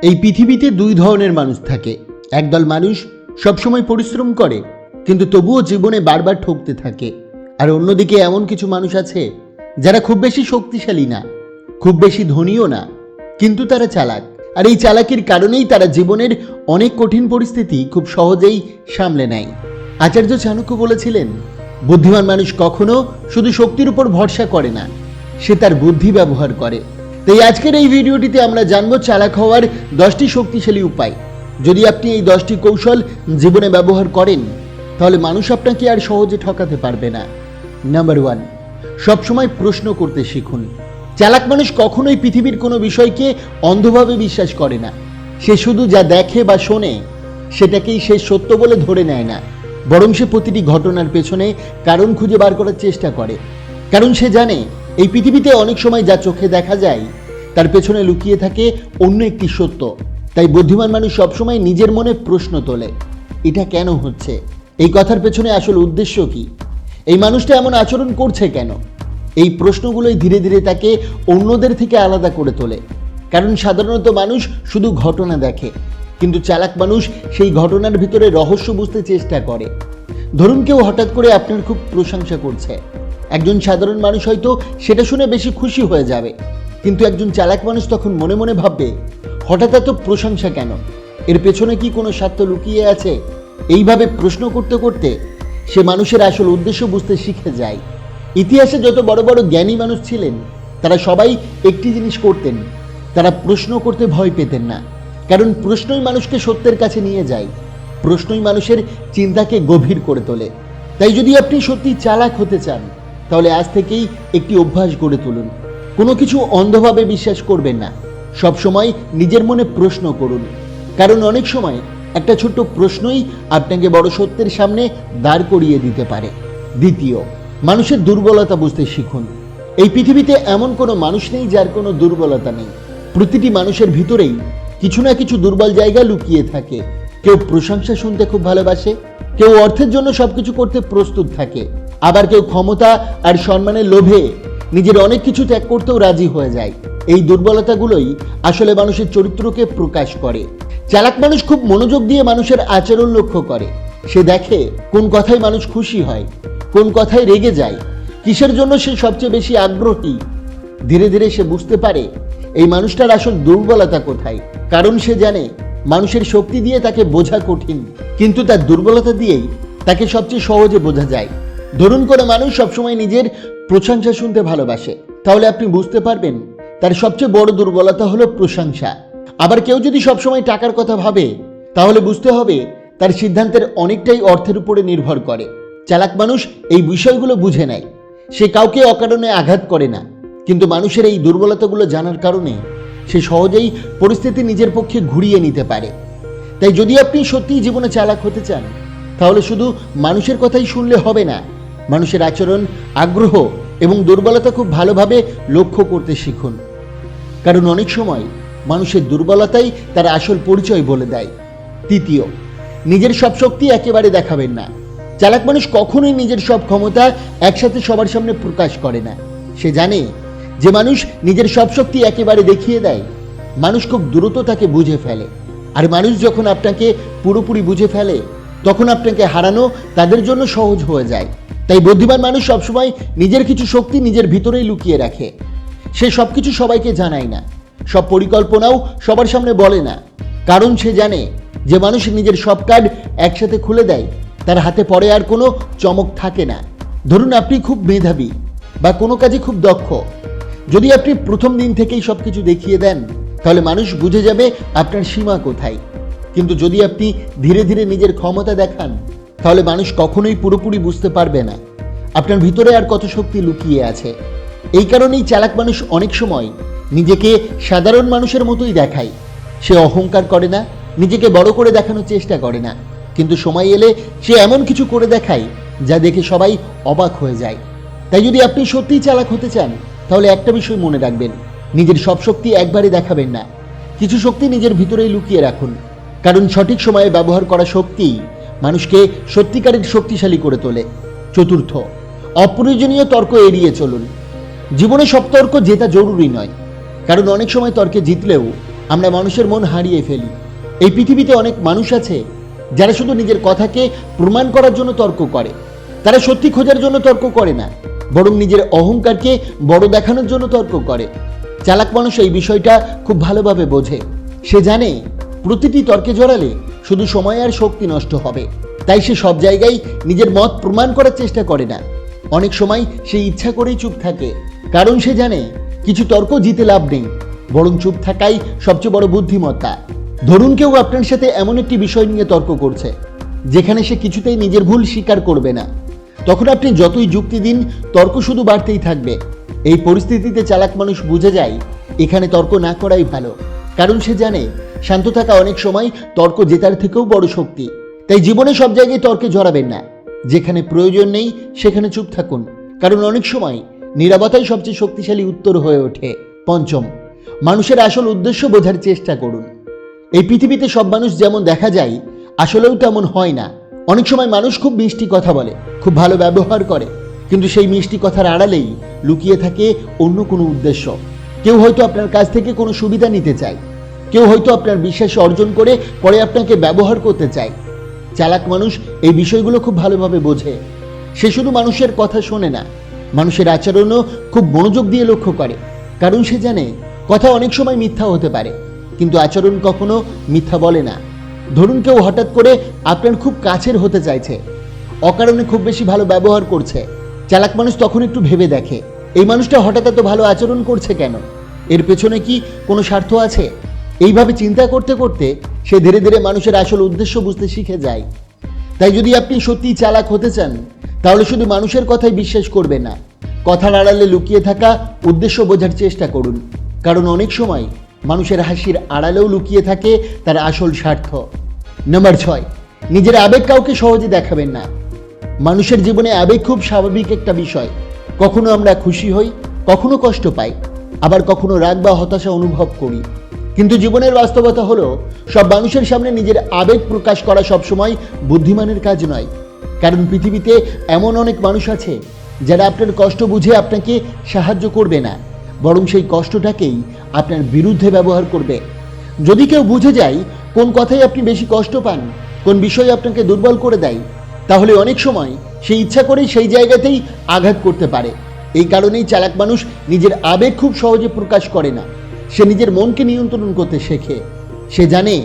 এই পৃথিবীতে দুই ধরনের মানুষ থাকে। একদল মানুষ সবসময় পরিশ্রম করে কিন্তু তবুও জীবনে বারবার ঠকতে থাকে, আর অন্যদিকে এমন কিছু মানুষ আছে যারা খুব বেশি শক্তিশালী না, খুব বেশি ধনীও না, কিন্তু তারা চালাক। আর এই চালাকির কারণেই তারা জীবনের অনেক কঠিন পরিস্থিতি খুব সহজেই সামলে নেয়। আচার্য চাণক্য বলেছিলেন, বুদ্ধিমান মানুষ কখনো শুধু শক্তির উপর ভরসা করে না, সে তার বুদ্ধি ব্যবহার করে। তাই আজকের এই ভিডিওটিতে আমরা জানবো চালাক হওয়ার 10টি শক্তিশালী উপায়। যদি আপনি এই 10টি কৌশল জীবনে ব্যবহার করেন তাহলে মানুষ আপনাকে আর সহজে ঠকাতে পারবে না। নাম্বার 1, সবসময় প্রশ্ন করতে শিখুন। চালাক মানুষ কখনোই পৃথিবীর কোনো বিষয়কে অন্ধভাবে বিশ্বাস করে না। সে শুধু যা দেখে বা শোনে সেটাকেই সে সত্য বলে ধরে নেয় না, বরং সে প্রতিটি ঘটনার পেছনে কারণ খুঁজে বার করার চেষ্টা করে। কারণ সে জানে এই পৃথিবীতে অনেক সময় যা চোখে দেখা যায় তার পেছনে লুকিয়ে থাকে অন্য একটি সত্য। তাই বুদ্ধিমান মানুষ সবসময় নিজের মনে প্রশ্ন তোলে, এটা কেন হচ্ছে? এই কথার পেছনে আসল উদ্দেশ্য কি? এই মানুষটা এমন আচরণ করছে কেন? এই প্রশ্নগুলোই ধীরে ধীরে তাকে অন্যদের থেকে আলাদা করে তোলে। কারণ সাধারণত মানুষ শুধু ঘটনা দেখে, কিন্তু চালাক মানুষ সেই ঘটনার ভিতরে রহস্য বুঝতে চেষ্টা করে। ধরুন কেউ হঠাৎ করে আপনার খুব প্রশংসা করছে। একজন সাধারণ মানুষ হয়তো সেটা শুনে বেশি খুশি হয়ে যাবে, কিন্তু একজন চালাক মানুষ তখন মনে মনে ভাববে, হঠাৎ এত প্রশংসা কেন? এর পেছনে কি কোনো স্বার্থ লুকিয়ে আছে? এইভাবে প্রশ্ন করতে করতে সে মানুষের আসল উদ্দেশ্য বুঝতে শিখে যায়। ইতিহাসে যত বড় বড় জ্ঞানী মানুষ ছিলেন তারা সবাই একটি জিনিস করতেন, তারা প্রশ্ন করতে ভয় পেতেন না। কারণ প্রশ্নই মানুষকে সত্যের কাছে নিয়ে যায়, প্রশ্নই মানুষের চিন্তাকে গভীর করে তোলে। তাই যদি আপনি সত্যি চালাক হতে চান তাহলে আজ থেকেই একটি অভ্যাস গড়ে তুলুন। কোনো কিছু অন্ধভাবে বিশ্বাস করবেন না, সবসময় নিজের মনে প্রশ্ন করুন। কারণ অনেক সময় একটা ছোট্ট প্রশ্নই আপনাকে বড় সত্যের সামনে দাঁড় করিয়ে দিতে পারে। দ্বিতীয়, মানুষের দুর্বলতা বুঝতে শিখুন। এই পৃথিবীতে এমন কোনো মানুষ নেই যার কোনো দুর্বলতা নেই। প্রতিটি মানুষের ভিতরেই কিছু না কিছু দুর্বল জায়গা লুকিয়ে থাকে। কেউ প্রশংসা শুনতে খুব ভালোবাসে, কেউ অর্থের জন্য সবকিছু করতে প্রস্তুত থাকে, আবার কেউ ক্ষমতা আর সম্মানের লোভে নিজের অনেক কিছু ত্যাগ করতেও রাজি হয়ে যায়। এই দুর্বলতাগুলোই আসলে মানুষের চরিত্রকে প্রকাশ করে। চালাক মানুষ খুব মনোযোগ দিয়ে মানুষের আচরণ লক্ষ্য করে। সে দেখে কোন কথায় মানুষ খুশি হয়, কোন কথায় রেগে যায়, কিসের জন্য সে সবচেয়ে বেশি আগ্রহী। ধীরে ধীরে সে বুঝতে পারে এই মানুষটার আসল দুর্বলতা কোথায়। কারণ সে জানে মানুষের শক্তি দিয়ে তাকে বোঝা কঠিন, কিন্তু তার দুর্বলতা দিয়েই তাকে সবচেয়ে সহজে বোঝা যায়। ধরুন কোনো মানুষ সবসময় নিজের প্রশংসা শুনতে ভালোবাসে, তাহলে আপনি বুঝতে পারবেন তার সবচেয়ে বড় দুর্বলতা হলো প্রশংসা। আবার কেউ যদি সবসময় টাকার কথা ভাবে তাহলে বুঝতে হবে তার সিদ্ধান্তের অনেকটাই অর্থের উপরে নির্ভর করে। চালাক মানুষ এই বিষয়গুলো বুঝে নেয়, সে কাউকে অকারণে আঘাত করে না, কিন্তু মানুষের এই দুর্বলতাগুলো জানার কারণে সে সহজেই পরিস্থিতি নিজের পক্ষে ঘুরিয়ে নিতে পারে। তাই যদি আপনি সত্যিই জীবনে চালাক হতে চান তাহলে শুধু মানুষের কথাই শুনলে হবে না, মানুষের আচরণ, আগ্রহ এবং দুর্বলতা খুব ভালোভাবে লক্ষ্য করতে শিখুন। কারণ অনেক সময় মানুষের দুর্বলতাই তার আসল পরিচয় বলে দেয়। তৃতীয়, নিজের সব শক্তি একেবারে দেখাবেন না। চালাক মানুষ কখনোই নিজের সব ক্ষমতা একসাথে সবার সামনে প্রকাশ করে না। সে জানে যে মানুষ নিজের সব শক্তি একেবারে দেখিয়ে দেয়, মানুষ খুব দ্রুত তাকে বুঝে ফেলে। আর মানুষ যখন আপনাকে পুরোপুরি বুঝে ফেলে তখন আপনাকে হারানো তাদের জন্য সহজ হয়ে যায়। তাই বুদ্ধিমান মানুষ সবসময় নিজের কিছু শক্তি নিজের ভিতরেই লুকিয়ে রাখে। সে সব কিছু সবাইকে জানায় না, সব পরিকল্পনাও সবার সামনে বলে না। কারণ সে জানে যে মানুষ নিজের সব কার্ড একসাথে খুলে দেয় তার হাতে পরে আর কোনো চমক থাকে না। ধরুন আপনি খুব মেধাবী বা কোনো কাজে খুব দক্ষ। যদি আপনি প্রথম দিন থেকেই সব কিছু দেখিয়ে দেন তাহলে মানুষ বুঝে যাবে আপনার সীমা কোথায়। কিন্তু যদি আপনি ধীরে ধীরে নিজের ক্ষমতা দেখান তাহলে মানুষ কখনোই পুরোপুরি বুঝতে পারবে না আপনার ভিতরে আর কত শক্তি লুকিয়ে আছে। এই কারণেই চালাক মানুষ অনেক সময় নিজেকে সাধারণ মানুষের মতোই দেখায়। সে অহংকার করে না, নিজেকে বড় করে দেখানোর চেষ্টা করে না, কিন্তু সময় এলে সে এমন কিছু করে দেখায় যা দেখে সবাই অবাক হয়ে যায়। তাই যদি আপনি সত্যিই চালাক হতে চান তাহলে একটা বিষয় মনে রাখবেন, নিজের সব শক্তি একবারে দেখাবেন না, কিছু শক্তি নিজের ভিতরেই লুকিয়ে রাখুন। কারণ সঠিক সময়ে ব্যবহার করা শক্তি মানুষকে সত্যিকারের শক্তিশালী করে তোলে। চতুর্থ, অপ্রয়োজনীয় তর্ক এড়িয়ে চলুন। জীবনে সব তর্ক জেতা জরুরি নয়, কারণ অনেক সময় তর্কে জিতলেও আমরা মানুষের মন হারিয়ে ফেলি। এই পৃথিবীতে অনেক মানুষ আছে যারা শুধু নিজের কথাকে প্রমাণ করার জন্য তর্ক করে। তারা সত্যি খোঁজার জন্য তর্ক করে না, বরং নিজের অহংকারকে বড় দেখানোর জন্য তর্ক করে। চালাক মানুষ এই বিষয়টা খুব ভালোভাবে বোঝে। সে জানে প্রতিটি তর্কে জড়ালে শুধু সময় আর শক্তি নষ্ট হবে। তাই সে সব জায়গায় নিজের মত প্রমাণ করার চেষ্টা করে না। অনেক সময় সে ইচ্ছা করেই চুপ থাকে, কারণ সে জানে কিছু তর্ক জিতে লাভ নেই, বরং চুপ থাকাই সবচেয়ে বড় বুদ্ধিমত্তা। ধরুন কেউ আপনার সাথে এমন একটি বিষয় নিয়ে তর্ক করছে যেখানে সে কিছুতেই নিজের ভুল স্বীকার করবে না। তখন আপনি যতই যুক্তি দিন, তর্ক শুধু বাড়তেই থাকবে। এই পরিস্থিতিতে চালাক মানুষ বুঝে যায় এখানে তর্ক না করাই ভালো, কারণ সে জানে শান্ত থাকা অনেক সময় তর্ক জেতার থেকেও বড় শক্তি। তাই জীবনে সব জায়গায় তর্কে জড়াবেন না। যেখানে প্রয়োজন নেই সেখানে চুপ থাকুন, কারণ অনেক সময় নীরবতাই সবচেয়ে শক্তিশালী উত্তর হয়ে ওঠে। পঞ্চম, মানুষের আসল উদ্দেশ্য বোঝার চেষ্টা করুন। এই পৃথিবীতে সব মানুষ যেমন দেখা যায় আসলেও তেমন হয় না। অনেক সময় মানুষ খুব মিষ্টি কথা বলে, খুব ভালো ব্যবহার করে, কিন্তু সেই মিষ্টি কথার আড়ালেই লুকিয়ে থাকে অন্য কোনো উদ্দেশ্য। কেউ হয়তো আপনার কাছ থেকে কোনো সুবিধা নিতে চায়, কেউ হয়তো আপনার বিশ্বাস অর্জন করে পরে আপনাকে ব্যবহার করতে চায়। চালাক মানুষ এই বিষয়গুলো খুব ভালোভাবে বোঝে। সে শুধু মানুষের কথা শোনে না, মানুষের আচরণও খুব মনোযোগ দিয়ে লক্ষ্য করে, কারণ সে জানে কথা অনেক সময় মিথ্যা হতে পারে, কিন্তু আচরণ কখনো মিথ্যা বলে না। ধরুন কেউ হঠাৎ করে আপনার খুব কাছের হতে চাইছে, অকারণে খুব বেশি ভালো ব্যবহার করছে। চালাক মানুষ তখন একটু ভেবে দেখে, এই মানুষটা হঠাৎ এত ভালো আচরণ করছে কেন? এর পেছনে কি কোনো স্বার্থ আছে? এইভাবে চিন্তা করতে করতে সে ধীরে ধীরে মানুষের আসল উদ্দেশ্য বুঝতে শিখে যায়। তাই যদি আপনি সত্যিই চালাক হতে চান, তাহলে শুধু মানুষের কথাই বিশ্বাস করবেন না, কথার আড়ালে লুকিয়ে থাকা উদ্দেশ্য বোঝার চেষ্টা করুন, কারণ অনেক সময় মানুষের হাসির আড়ালেও লুকিয়ে থাকে তার আসল স্বার্থ। নম্বর 6, নিজের আবেগ কাউকে সহজে দেখাবেন না। মানুষের জীবনে আবেগ খুব স্বাভাবিক একটা বিষয়। কখনো আমরা খুশি হই, কখনো কষ্ট পাই, আবার কখনো রাগ বা হতাশা অনুভব করি। কিন্তু জীবনের বাস্তবতা হলো সব মানুষের সামনে নিজের আবেগ প্রকাশ করা সবসময় বুদ্ধিমানের কাজ নয়। কারণ পৃথিবীতে এমন অনেক মানুষ আছে যারা আপনার কষ্ট বুঝে আপনাকে সাহায্য করবে না, বরং সেই কষ্টটাকেই আপনার বিরুদ্ধে ব্যবহার করবে। যদি কেউ বুঝে যায় কোন কথায় আপনি বেশি কষ্ট পান, কোন বিষয় আপনাকে দুর্বল করে দেয়, তাহলে অনেক সময় সে ইচ্ছা করেই সেই জায়গাতেই আঘাত করতে পারে। এই কারণেই চালাক মানুষ নিজের আবেগ খুব সহজে প্রকাশ করে না। সে নিজের মনকে নিয়ন্ত্রণ করতে শেখে। সে জানে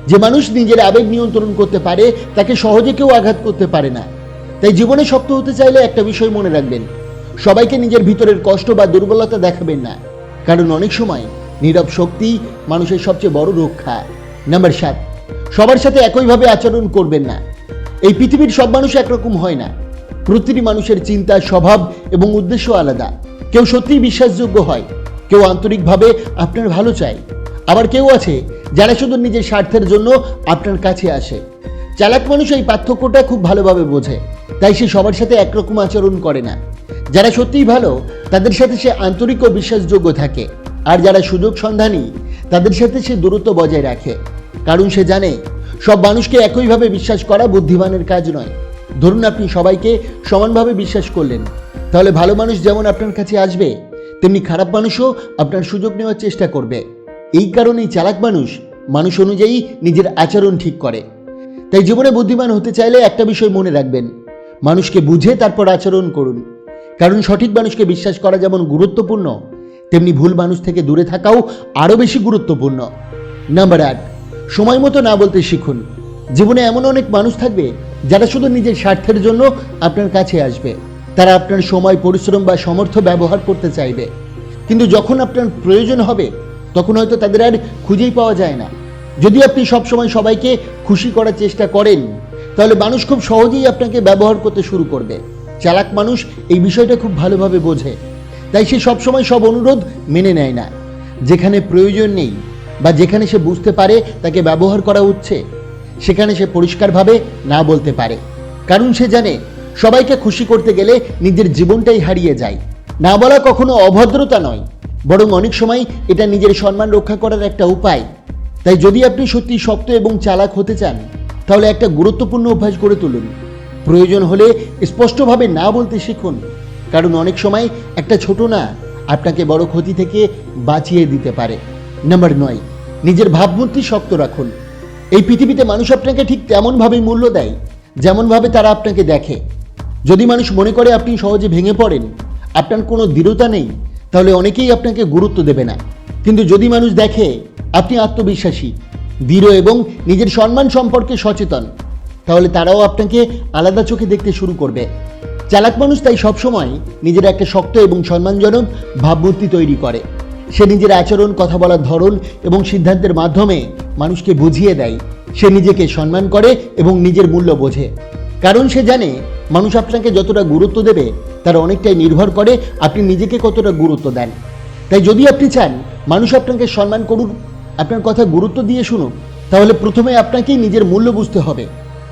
যে মানুষ নিজের আবেগ নিয়ন্ত্রণ করতে পারে তাকে সহজে কেউ আঘাত করতে পারে না। তাই জীবনে শক্ত হতে চাইলে একটা বিষয় মনে রাখবেন, সবাইকে নিজের ভিতরের কষ্ট বা দুর্বলতা দেখাবেন না, কারণ অনেক সময় নীরব শক্তি মানুষের সবচেয়ে বড় রক্ষা। নাম্বার 7, সবার সাথে একইভাবে আচরণ করবেন না। এই পৃথিবীর সব মানুষ একরকম হয় না। প্রতিটি মানুষের চিন্তা, স্বভাব এবং উদ্দেশ্য আলাদা। কেউ সত্যিই বিশ্বাসযোগ্য হয়, কেউ আন্তরিকভাবে আপনার ভালো চায়, আবার কেউ আছে যারা শুধু নিজের স্বার্থের জন্য আপনার কাছে আসে। চালাক মানুষ এই পার্থক্যটা খুব ভালোভাবে বোঝে, তাই সে সবার সাথে একরকম আচরণ করে না। যারা সত্যিই ভালো তাদের সাথে সে আন্তরিক ও বিশ্বাসযোগ্য থাকে, আর যারা সুযোগ সন্ধানী তাদের সাথে সে দূরত্ব বজায় রাখে, কারণ সে জানে সব মানুষকে একইভাবে বিশ্বাস করা বুদ্ধিমানের কাজ নয়। ধরুন আপনি সবাইকে সমানভাবে বিশ্বাস করলেন, তাহলে ভালো মানুষ যেমন আপনার কাছে আসবে, তেমনি খারাপ মানুষও আপনার সুযোগ নেওয়ার চেষ্টা করবে। এই কারণেই চালাক মানুষ মানুষ অনুযায়ী নিজের আচরণ ঠিক করে। তাই জীবনে বুদ্ধিমান হতে চাইলে একটা বিষয় মনে রাখবেন, মানুষকে বুঝে তারপর আচরণ করুন, কারণ সঠিক মানুষকে বিশ্বাস করা যেমন গুরুত্বপূর্ণ, তেমনি ভুল মানুষ থেকে দূরে থাকাও আরও বেশি গুরুত্বপূর্ণ। নাম্বার 8, সময় মতো না বলতে শিখুন। জীবনে এমন অনেক মানুষ থাকবে যারা শুধু নিজের স্বার্থের জন্য আপনার কাছে আসবে। তারা আপনার সময়, পরিশ্রম বা সামর্থ্য ব্যবহার করতে চাইবে, কিন্তু যখন আপনার প্রয়োজন হবে তখন হয়তো তাদের আর খুঁজেই পাওয়া যায় না। যদি আপনি সবসময় সবাইকে খুশি করার চেষ্টা করেন, তাহলে মানুষ খুব সহজেই আপনাকে ব্যবহার করতে শুরু করবে। চালাক মানুষ এই বিষয়টা খুব ভালোভাবে বোঝে, তাই সে সবসময় সব অনুরোধ মেনে নেয় না। যেখানে প্রয়োজন নেই বা যেখানে সে বুঝতে পারে তাকে ব্যবহার করা হচ্ছে, সেখানে সে পরিষ্কারভাবে না বলতে পারে, কারণ সে জানে সবাইকে খুশি করতে গেলে নিজের জীবনটাই হারিয়ে যায়। না বলা কখনো অভদ্রতা নয়, বরং অনেক সময় এটা নিজের সম্মান রক্ষা করার একটা উপায়। তাই যদি আপনি সত্যি শক্ত এবং চালাক হতে চান, তাহলে একটা গুরুত্বপূর্ণ অভ্যাস গড়ে তুলুন। প্রয়োজন হলে স্পষ্টভাবে না বলতে শিখুন, কারণ অনেক সময় একটা ছোট না আপনাকে বড় ক্ষতি থেকে বাঁচিয়ে দিতে পারে। নাম্বার 9, নিজের ভাবমূর্তি শক্ত রাখুন। এই পৃথিবীতে মানুষ আপনাকে ঠিক তেমনভাবেই মূল্য দেয় যেমনভাবে তারা আপনাকে দেখে। যদি মানুষ মনে করে আপনি সহজে ভেঙে পড়েন, আপনার কোনো দৃঢ়তা নেই, তাহলে অনেকেই আপনাকে গুরুত্ব দেবে না। কিন্তু যদি মানুষ দেখে আপনি আত্মবিশ্বাসী, দৃঢ় এবং নিজের সম্মান সম্পর্কে সচেতন, তাহলে তারাও আপনাকে আলাদা চোখে দেখতে শুরু করবে। চালাক মানুষ তাই সবসময় নিজের একটা শক্ত এবং সম্মানজনক ভাবমূর্তি তৈরি করে। সে নিজের আচরণ, কথা বলার ধরন এবং সিদ্ধান্তের মাধ্যমে মানুষকে বুঝিয়ে দেয় সে নিজেকে সম্মান করে এবং নিজের মূল্য বোঝে। কারণ সে জানে মানুষ আপনাকে যতটা গুরুত্ব দেবে তার অনেকটাই নির্ভর করে আপনি নিজেকে কতটা গুরুত্ব দেন। তাই যদি আপনি চান মানুষ আপনাকে সম্মান করুন, আপনার কথা গুরুত্ব দিয়ে শুনুন, তাহলে প্রথমে আপনাকেই নিজের মূল্য বুঝতে হবে।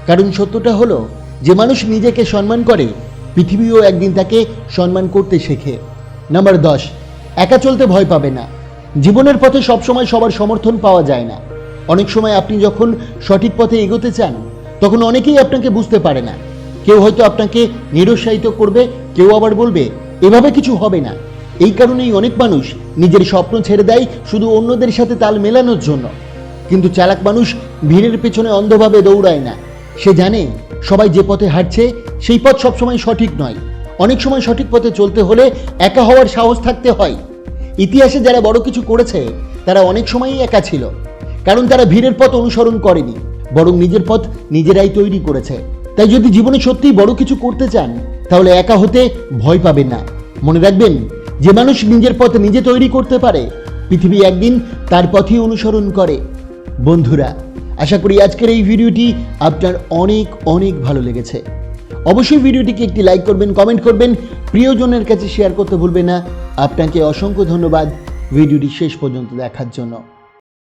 কারণ সত্যটা হলো যে মানুষ নিজেকে সম্মান করে, পৃথিবীও একদিন তাকে সম্মান করতে শেখে। নাম্বার 10, একা চলতে ভয় পাবে না। জীবনের পথে সবসময় সবার সমর্থন পাওয়া যায় না। অনেক সময় আপনি যখন সঠিক পথে এগোতে চান তখন অনেকেই আপনাকে বুঝতে পারে না। কেউ হয়তো আপনাকে নিরুৎসাহিত করবে, কেউ আবার বলবে এভাবে কিছু হবে না। এই কারণেই অনেক মানুষ নিজের স্বপ্ন ছেড়ে দেয় শুধু অন্যদের সাথে তাল মেলানোর জন্য। কিন্তু চালাক মানুষ ভিড়ের পেছনে অন্ধভাবে দৌড়ায় না। সে জানে সবাই যে পথে হাঁটছে সেই পথ সবসময় সঠিক নয়। অনেক সময় সঠিক পথে চলতে হলে একা হওয়ার সাহস থাকতে হয়। ইতিহাসে যারা বড় কিছু করেছে তারা অনেক সময়ই একা ছিল, কারণ তারা ভিড়ের পথ অনুসরণ করেনি, বরং নিজের পথ নিজেরাই তৈরি করেছে। তাই যদি জীবনে সত্যিই বড় কিছু করতে চান তাহলে একা হতে ভয় পাবেন না। মনে রাখবেন, যে মানুষ নিজের পথ নিজে তৈরি করতে পারে পৃথিবী একদিন তার পথই অনুসরণ করে। বন্ধুরা, আশা করি আজকের এই ভিডিওটি আপনার অনেক অনেক ভালো লেগেছে। অবশ্যই ভিডিওটিকে একটি লাইক করবেন, কমেন্ট করবেন, প্রিয়জনের কাছে শেয়ার করতে ভুলবেন না। আপনাকে অসংখ্য ধন্যবাদ ভিডিওটি শেষ পর্যন্ত দেখার জন্য।